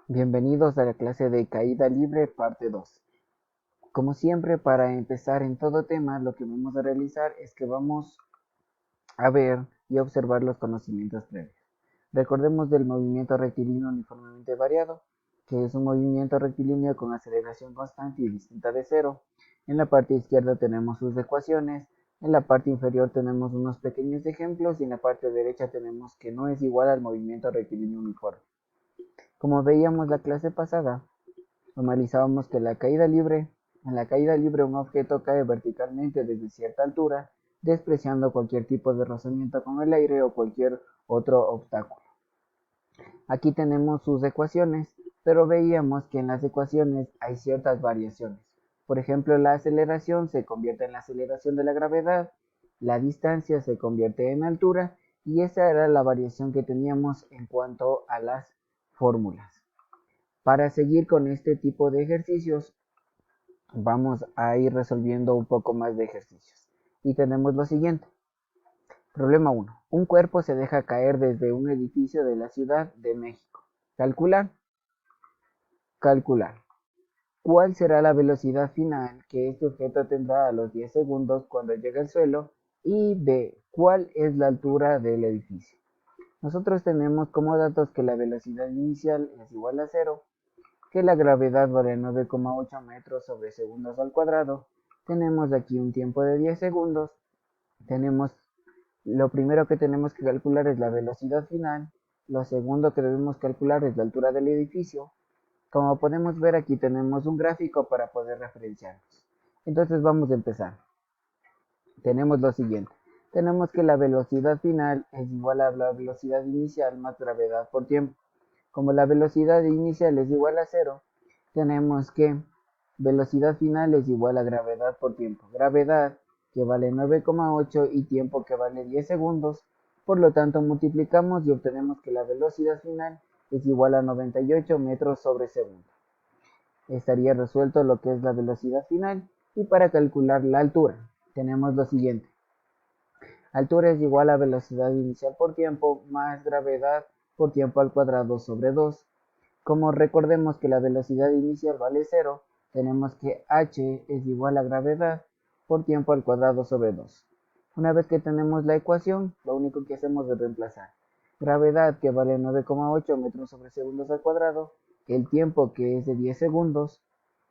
Bienvenidos a la clase de caída libre parte 2. Como siempre, para empezar en todo tema, lo que vamos a realizar es que vamos a ver y observar los conocimientos previos. Recordemos del movimiento rectilíneo uniformemente variado, que es un movimiento rectilíneo con aceleración constante y distinta de cero. En la parte izquierda tenemos sus ecuaciones, en la parte inferior tenemos unos pequeños ejemplos y en la parte derecha tenemos que no es igual al movimiento rectilíneo uniforme. Como veíamos la clase pasada, normalizábamos que en la caída libre un objeto cae verticalmente desde cierta altura, despreciando cualquier tipo de rozamiento con el aire o cualquier otro obstáculo. Aquí tenemos sus ecuaciones, pero veíamos que en las ecuaciones hay ciertas variaciones. Por ejemplo, la aceleración se convierte en la aceleración de la gravedad, la distancia se convierte en altura, y esa era la variación que teníamos en cuanto a las fórmulas. Para seguir con este tipo de ejercicios, vamos a ir resolviendo un poco más de ejercicios. Y tenemos lo siguiente. Problema 1. Un cuerpo se deja caer desde un edificio de la Ciudad de México. Calcular. Calcular. ¿Cuál será la velocidad final que este objeto tendrá a los 10 segundos cuando llegue al suelo? Y B. ¿Cuál es la altura del edificio? Nosotros tenemos como datos que la velocidad inicial es igual a 0, que la gravedad vale 9,8 metros sobre segundos al cuadrado. Tenemos aquí un tiempo de 10 segundos. Lo primero que tenemos que calcular es la velocidad final. Lo segundo que debemos calcular es la altura del edificio. Como podemos ver, aquí tenemos un gráfico para poder referenciarnos. Entonces vamos a empezar. Tenemos lo siguiente. Tenemos que la velocidad final es igual a la velocidad inicial más gravedad por tiempo. Como la velocidad inicial es igual a cero, tenemos que velocidad final es igual a gravedad por tiempo. Gravedad que vale 9,8 y tiempo que vale 10 segundos. Por lo tanto, multiplicamos y obtenemos que la velocidad final es igual a 98 metros sobre segundo. Estaría resuelto lo que es la velocidad final. Y para calcular la altura, tenemos lo siguiente. Altura es igual a velocidad inicial por tiempo más gravedad por tiempo al cuadrado sobre 2. Como recordemos que la velocidad inicial vale 0, tenemos que h es igual a gravedad por tiempo al cuadrado sobre 2. Una vez que tenemos la ecuación, lo único que hacemos es reemplazar. Gravedad que vale 9,8 metros sobre segundos al cuadrado, el tiempo que es de 10 segundos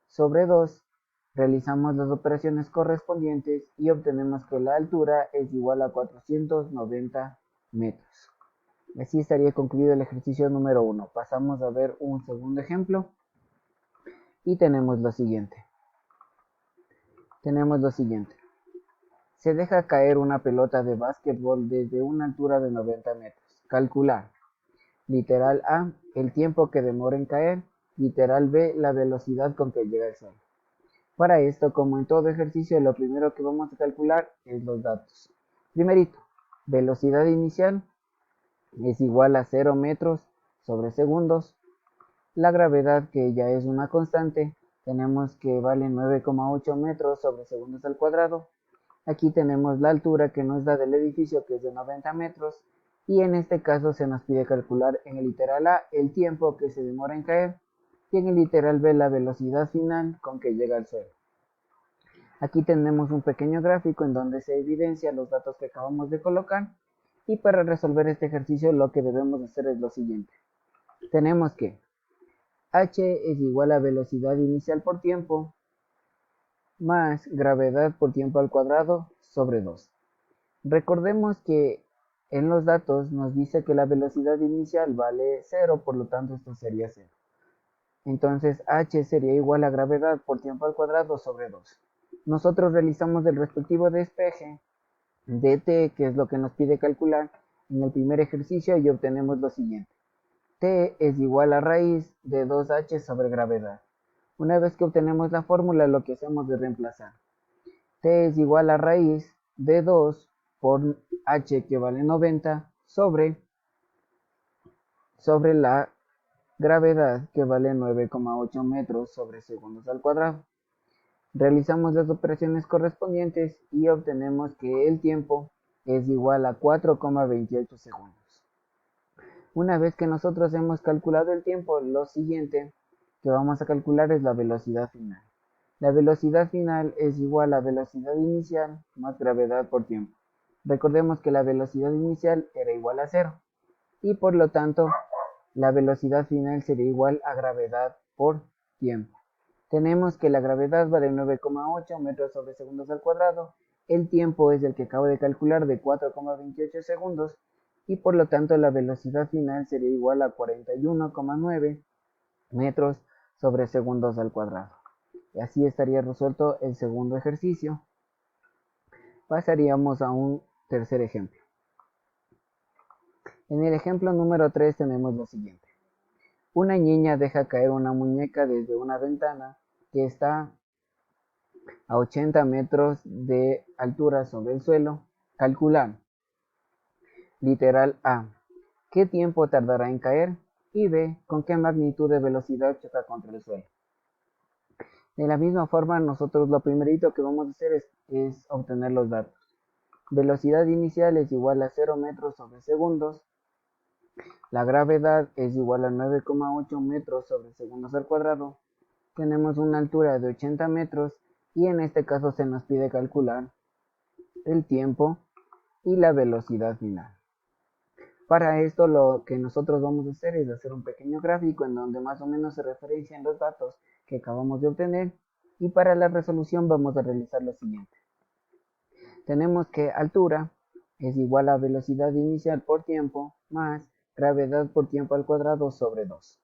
sobre 2, realizamos las operaciones correspondientes y obtenemos que la altura es igual a 490 metros. Así estaría concluido el ejercicio número 1. Pasamos a ver un segundo ejemplo y tenemos lo siguiente. Se deja caer una pelota de básquetbol desde una altura de 90 metros. Calcular. Literal A, el tiempo que demora en caer. Literal B, la velocidad con que llega al suelo. Para esto, como en todo ejercicio, lo primero que vamos a calcular es los datos. Primerito, velocidad inicial es igual a 0 metros sobre segundos. La gravedad, que ya es una constante, tenemos que vale 9,8 metros sobre segundos al cuadrado. Aquí tenemos la altura que nos da del edificio, que es de 90 metros. Y en este caso se nos pide calcular en el literal A el tiempo que se demora en caer y en el literal B la velocidad final con que llega al suelo. Aquí tenemos un pequeño gráfico en donde se evidencia los datos que acabamos de colocar. Y para resolver este ejercicio lo que debemos hacer es lo siguiente. Tenemos que h es igual a velocidad inicial por tiempo más gravedad por tiempo al cuadrado sobre 2. Recordemos que en los datos nos dice que la velocidad inicial vale 0, por lo tanto esto sería 0. Entonces h sería igual a gravedad por tiempo al cuadrado sobre 2. Nosotros realizamos el respectivo despeje dt, que es lo que nos pide calcular en el primer ejercicio, y obtenemos lo siguiente. T es igual a raíz de 2h sobre gravedad. Una vez que obtenemos la fórmula, lo que hacemos es reemplazar. T es igual a raíz de 2 por h, que vale 90, sobre la gravedad, que vale 9,8 metros sobre segundos al cuadrado. Realizamos las operaciones correspondientes y obtenemos que el tiempo es igual a 4,28 segundos. Una vez que nosotros hemos calculado el tiempo, lo siguiente que vamos a calcular es la velocidad final. La velocidad final es igual a velocidad inicial más gravedad por tiempo. Recordemos que la velocidad inicial era igual a cero y por lo tanto la velocidad final sería igual a gravedad por tiempo. Tenemos que la gravedad vale 9,8 metros sobre segundos al cuadrado. El tiempo es el que acabo de calcular de 4,28 segundos y por lo tanto la velocidad final sería igual a 41,9 metros sobre segundos al cuadrado. Y así estaría resuelto el segundo ejercicio. Pasaríamos a un tercer ejemplo. En el ejemplo número 3 tenemos lo siguiente. Una niña deja caer una muñeca desde una ventana que está a 80 metros de altura sobre el suelo. Calcular. Literal A. ¿Qué tiempo tardará en caer? Y B. ¿Con qué magnitud de velocidad choca contra el suelo? De la misma forma, nosotros lo primerito que vamos a hacer es obtener los datos. Velocidad inicial es igual a 0 metros sobre segundos. La gravedad es igual a 9,8 metros sobre segundos al cuadrado. Tenemos una altura de 80 metros y en este caso se nos pide calcular el tiempo y la velocidad final. Para esto lo que nosotros vamos a hacer es hacer un pequeño gráfico en donde más o menos se referencian los datos que acabamos de obtener y para la resolución vamos a realizar lo siguiente. Tenemos que altura es igual a velocidad inicial por tiempo más gravedad por tiempo al cuadrado sobre 2.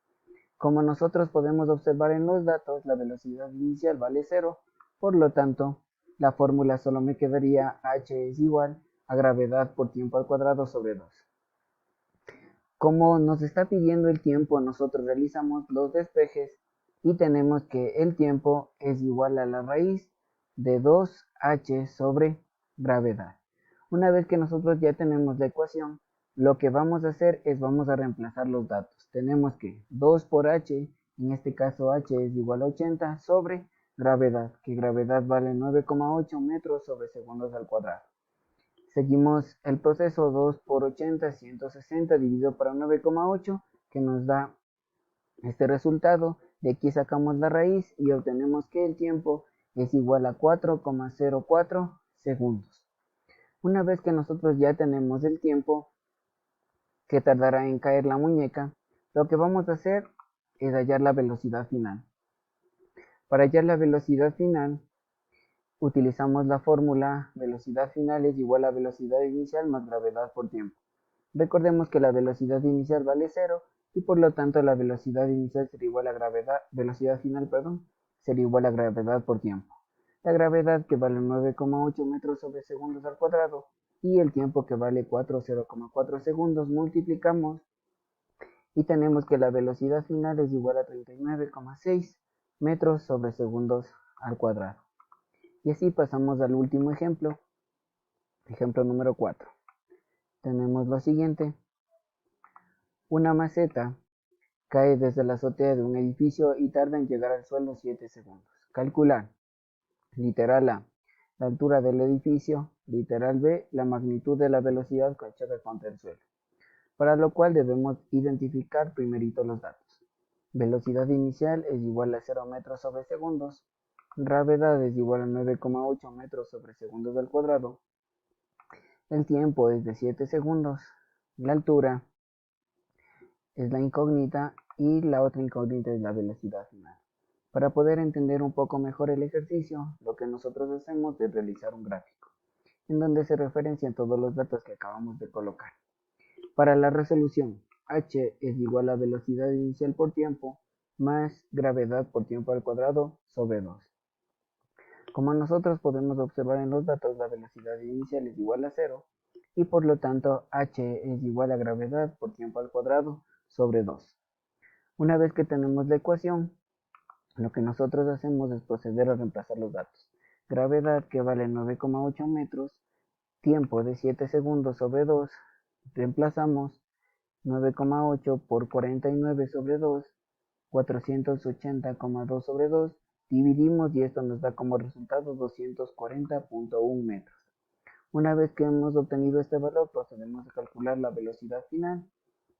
Como nosotros podemos observar en los datos, la velocidad inicial vale 0, por lo tanto, la fórmula solo me quedaría h es igual a gravedad por tiempo al cuadrado sobre 2. Como nos está pidiendo el tiempo, nosotros realizamos los despejes y tenemos que el tiempo es igual a la raíz de 2h sobre gravedad. Una vez que nosotros ya tenemos la ecuación, lo que vamos a hacer es vamos a reemplazar los datos. Tenemos que 2 por h, en este caso h es igual a 80 sobre gravedad, que gravedad vale 9,8 metros sobre segundos al cuadrado. Seguimos el proceso 2 por 80, 160 dividido por 9,8 que nos da este resultado. De aquí sacamos la raíz y obtenemos que el tiempo es igual a 4,04 segundos. Una vez que nosotros ya tenemos el tiempo que tardará en caer la muñeca, lo que vamos a hacer es hallar la velocidad final. Para hallar la velocidad final, utilizamos la fórmula velocidad final es igual a velocidad inicial más gravedad por tiempo. Recordemos que la velocidad inicial vale 0 y por lo tanto la velocidad inicial sería igual a velocidad final, sería igual a gravedad por tiempo. La gravedad que vale 9,8 metros sobre segundos al cuadrado y el tiempo que vale 0,4 segundos multiplicamos y tenemos que la velocidad final es igual a 39,6 metros sobre segundos al cuadrado. Y así pasamos al último ejemplo, ejemplo número 4. Tenemos lo siguiente. Una maceta cae desde la azotea de un edificio y tarda en llegar al suelo 7 segundos. Calcular. Literal A. La altura del edificio. Literal B. La magnitud de la velocidad que choca contra el suelo. Para lo cual debemos identificar primerito los datos. Velocidad inicial es igual a 0 metros sobre segundos. Gravedad es igual a 9,8 metros sobre segundos al cuadrado. El tiempo es de 7 segundos. La altura es la incógnita y la otra incógnita es la velocidad final. Para poder entender un poco mejor el ejercicio, lo que nosotros hacemos es realizar un gráfico, en donde se referencian todos los datos que acabamos de colocar. Para la resolución, h es igual a velocidad inicial por tiempo más gravedad por tiempo al cuadrado sobre 2. Como nosotros podemos observar en los datos, la velocidad inicial es igual a 0 y por lo tanto h es igual a gravedad por tiempo al cuadrado sobre 2. Una vez que tenemos la ecuación, lo que nosotros hacemos es proceder a reemplazar los datos. Gravedad que vale 9,8 metros, tiempo de 7 segundos sobre 2, reemplazamos 9,8 por 49 sobre 2, 480,2 sobre 2, dividimos y esto nos da como resultado 240,1 metros. Una vez que hemos obtenido este valor, procedemos a calcular la velocidad final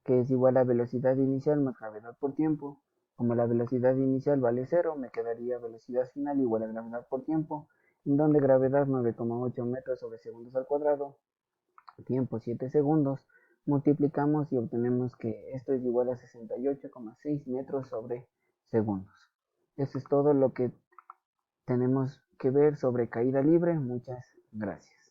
que es igual a velocidad inicial más gravedad por tiempo. Como la velocidad inicial vale cero, me quedaría velocidad final igual a gravedad por tiempo, en donde gravedad 9,8 metros sobre segundos al cuadrado, tiempo 7 segundos, multiplicamos y obtenemos que esto es igual a 68,6 metros sobre segundos. Eso es todo lo que tenemos que ver sobre caída libre. Muchas gracias.